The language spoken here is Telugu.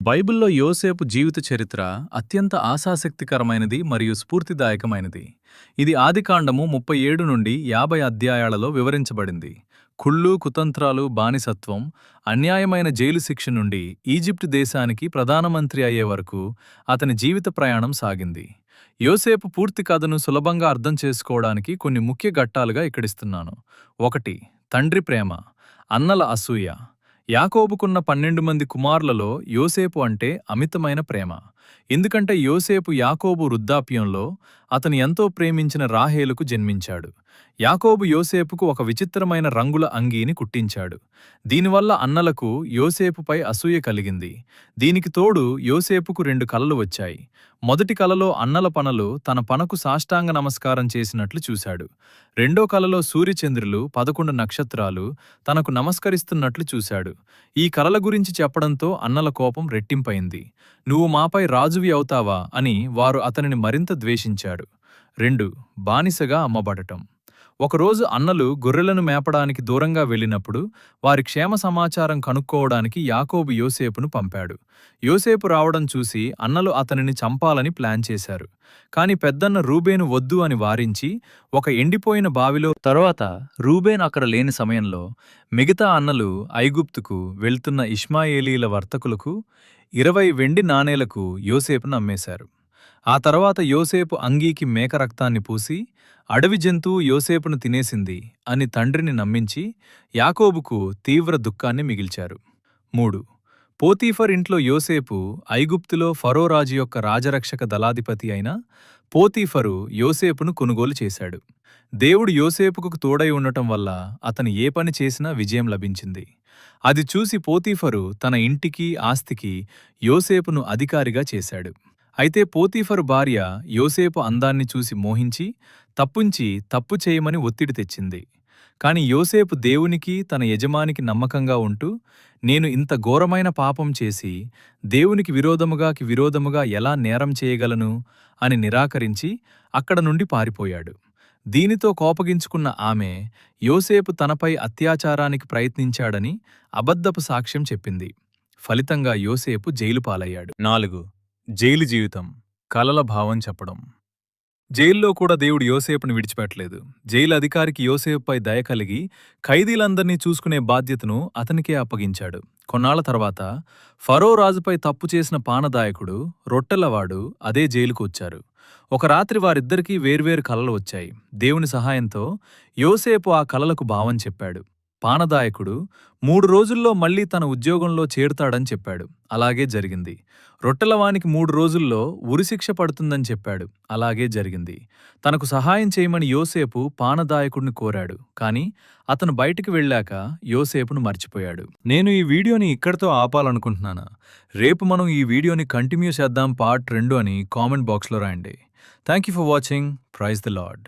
బైబిల్లో యోసేపు జీవిత చరిత్ర అత్యంత ఆసక్తికరమైనది మరియు స్ఫూర్తిదాయకమైనది. ఇది ఆదికాండము 37 నుండి 50 అధ్యాయాలలో వివరించబడింది. కుళ్ళు, కుతంత్రాలు, బానిసత్వం, అన్యాయమైన జైలు శిక్ష నుండి ఈజిప్టు దేశానికి ప్రధానమంత్రి అయ్యే వరకు అతని జీవిత ప్రయాణం సాగింది. యోసేపు పూర్తి కథను సులభంగా అర్థం చేసుకోవడానికి కొన్ని ముఖ్య ఘట్టాలుగా ఇక్కడిస్తున్నాను. 1. తండ్రి ప్రేమ, అన్నల అసూయ. యాకోబుకున్న 12 మంది కుమారులలో యోసేపు అంటే అమితమైన ప్రేమ. ఎందుకంటే యోసేపు యాకోబు వృద్ధాప్యంలో అతను ఎంతో ప్రేమించిన రాహేలుకు జన్మించాడు. యాకోబు యోసేపుకు ఒక విచిత్రమైన రంగుల అంగీని కుట్టించాడు. దీనివల్ల అన్నలకు యోసేపుపై అసూయ కలిగింది. దీనికి తోడు యోసేపుకు 2 కలలు వచ్చాయి. మొదటి కలలో అన్నల పనలు తన పనకు సాష్టాంగ నమస్కారం చేసినట్లు చూశాడు. రెండో కలలో సూర్యచంద్రులు 11 నక్షత్రాలు తనకు నమస్కరిస్తున్నట్లు చూశాడు. ఈ కలల గురించి చెప్పడంతో అన్నల కోపం రెట్టింపైంది. నువ్వు మాపై రాజువి అవుతావా అని వారు అతనిని మరింత ద్వేషించారు. 2. బానిసగా అమ్మబడటం. ఒకరోజు అన్నలు గొర్రెలను మేపడానికి దూరంగా వెళ్ళినప్పుడు వారి క్షేమ సమాచారం కనుక్కోవడానికి యాకోబు యోసేపును పంపాడు. యోసేపు రావడం చూసి అన్నలు అతనిని చంపాలని ప్లాన్ చేశారు. కాని పెద్దన్న రూబేను వద్దు అని వారించి ఒక ఎండిపోయిన బావిలో తరువాత రూబేన్ అక్కడ లేని సమయంలో మిగతా అన్నలు ఐగుప్తుకు వెళ్తున్న ఇష్మాయేలీల వర్తకులకు 20 వెండి నాణేలకు యోసేపును అమ్మేశారు. ఆ తర్వాత యోసేపు అంగీకి మేక రక్తాన్ని పూసి అడవి జంతువు యోసేపును తినేసింది అని తండ్రిని నమ్మించి యాకోబుకు తీవ్ర దుఃఖాన్ని మిగిల్చారు. 3. పోతీఫర్ ఇంట్లో యోసేపు ఐగుప్తులో ఫరో రాజు యొక్క రాజరక్షక దళాధిపతి అయిన పోతీఫరు యోసేపును కొనుగోలు చేశాడు. దేవుడు యోసేపుకు తోడై ఉండటం వల్ల అతను ఏ పని చేసినా విజయం లభించింది. అది చూసి పోతీఫరు తన ఇంటికి ఆస్తికి యోసేపును అధికారిగా చేశాడు. అయితే పోతీఫరు భార్య యోసేపు అందాన్ని చూసి మోహించి తప్పు చేయమని ఒత్తిడి తెచ్చింది. కాని యోసేపు దేవునికి తన యజమానికి నమ్మకంగా ఉంటూ నేను ఇంత ఘోరమైన పాపం చేసి దేవునికి విరోధముగా ఎలా నేరం చేయగలను అని నిరాకరించి అక్కడ నుండి పారిపోయాడు. దీనితో కోపగించుకున్న ఆమె యోసేపు తనపై అత్యాచారానికి ప్రయత్నించాడని అబద్ధపు సాక్ష్యం చెప్పింది. ఫలితంగా యోసేపు జైలు పాలయ్యాడు. 4. జైలు జీవితం, కలల భావం చెప్పడం. జైల్లో కూడా దేవుడు యోసేపును విడిచిపెట్టలేదు. జైలు అధికారికి యోసేపుపై దయ కలిగి ఖైదీలందర్నీ చూసుకునే బాధ్యతను అతనికే అప్పగించాడు. కొన్నాళ్ల తర్వాత ఫరో రాజుపై తప్పు చేసిన పానదాయకుడు, రొట్టెలవాడు అదే జైలుకు వచ్చారు. ఒక రాత్రి వారిద్దరికీ వేర్వేరు కలలు వచ్చాయి. దేవుని సహాయంతో యోసేపు ఆ కలలకు భావం చెప్పాడు. పానదాయకుడు 3 రోజుల్లో మళ్లీ తన ఉద్యోగంలో చేరుతాడని చెప్పాడు. అలాగే జరిగింది. రొట్టెలవానికి 3 రోజుల్లో ఉరిశిక్ష పడుతుందని చెప్పాడు. అలాగే జరిగింది. తనకు సహాయం చేయమని యోసేపు పానదాయకుడిని కోరాడు. కాని అతను బయటికి వెళ్ళాక యోసేపును మర్చిపోయాడు. నేను ఈ వీడియోని ఇక్కడితో ఆపాలనుకుంటున్నాను. రేపు మనం ఈ వీడియోని కంటిన్యూ చేద్దాం పార్ట్ 2 అని కామెంట్ బాక్స్లో రాయండి. Thank you for watching. Praise the lord.